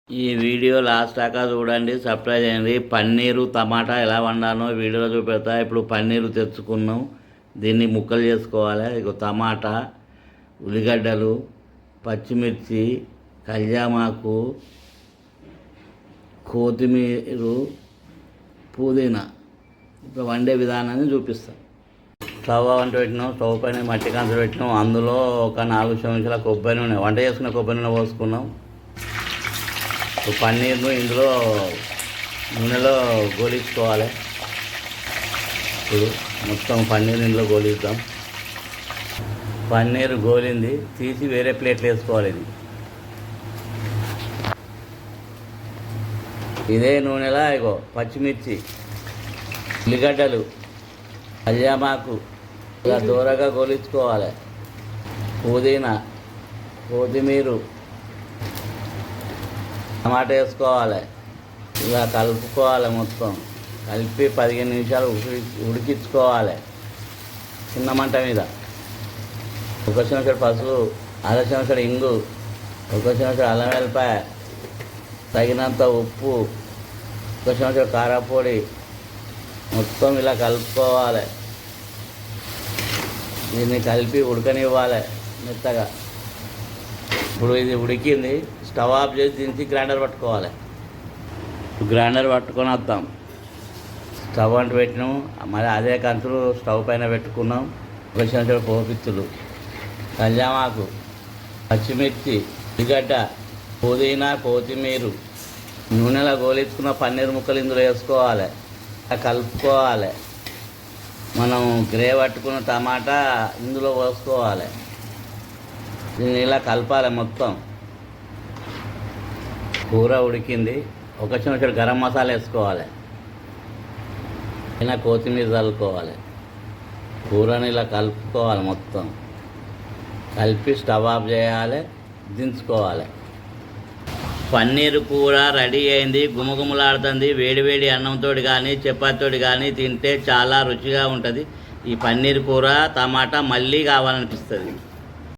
ఈ video last దాకా చూడండి, సబ్స్క్రైబ్ చేయండి. పన్నీరు టమాటా ఎలా వండానో వీడియోలో చూపెడతా. ఇప్పుడు పన్నీరు తెచ్చుకున్నాం, దీన్ని ముక్కలు చేసుకోవాలి. ఇక టమాటా, ఉల్లిగడ్డలు, పచ్చిమిర్చి, కళ్యామాకు, కొత్తిమీర, పుదీనా. ఇప్పుడు వండే విధానాన్ని చూపిస్తాం. స్టవ్ వంట పెట్టినాం, స్టవ్ పైన మట్టి కంచ పెట్టినాం. అందులో ఒక 4 చెంచాల కొబ్బరి నూనె, వంట చేసుకున్న కొబ్బరి నూనె పోసుకున్నాం. పన్నీర్ను ఇందులో నూనెలో గోలించుకోవాలి. ఇప్పుడు మొత్తం పన్నీర్ ఇందులో గోలిద్దాం. పన్నీర్ గోలింది, తీసి వేరే ప్లేట్లు వేసుకోవాలి. ఇదే నూనెలా ఇగో పచ్చిమిర్చి, ఉల్లిగడ్డలు, కళ్యామాకు ఇలా దూరగా గోలించుకోవాలి. పుదీనా, కొత్తిమీర, టమాటా వేసుకోవాలి. ఇలా కలుపుకోవాలి. మొత్తం కలిపి 15 నిమిషాలు ఉడికించుకోవాలి చిన్న మంట మీద. 1 చెంచా పసుపు, 1/2 చెంచా ఇంగు, 1 చెంచా అల్లం వెల్లిపాయ, తగినంత ఉప్పు, 1 చెంచా కారపొడి. మొత్తం ఇలా కలుపుకోవాలి. దీన్ని కలిపి ఉడకనివ్వాలి మెత్తగా. ఇప్పుడు ఇది ఉడికింది, స్టవ్ ఆఫ్ చేసి దించి గ్రైండర్ పట్టుకోవాలి. గ్రైండర్ పట్టుకొని వద్దాం. స్టవ్ అంటు పెట్టినాము, మరి అదే కంచులు స్టవ్ పైన పెట్టుకున్నాం. 1 చెంచా పోపిత్తులు, కళ్యామాకు, పచ్చిమిర్చి, ఉల్లిగడ్డ, పుదీనా, కొత్తిమీర, నూనెలో గోలించుకున్న పన్నీర్ ముక్కలు ఇందులో వేసుకోవాలి. కలుపుకోవాలి. మనం గ్రేవీ పట్టుకున్న టమాటా ఇందులో పోసుకోవాలి. దీన్ని ఇలా కలపాలి మొత్తం. కూర ఉడికింది. 1 చెంచా గరం మసాలా వేసుకోవాలి. అయినా కొత్తిమీర చల్లుకోవాలి. కూరని ఇలా కలుపుకోవాలి. మొత్తం కలిపి స్టవ్ ఆఫ్ చేయాలి, దించుకోవాలి. పన్నీరు కూర రెడీ అయింది, గుమగుమలాడుతుంది. వేడివేడి అన్నంతో కానీ చపాతీతో కానీ తింటే చాలా రుచిగా ఉంటుంది. ఈ పన్నీర్ కూర టమాటా మళ్ళీ కావాలనిపిస్తుంది.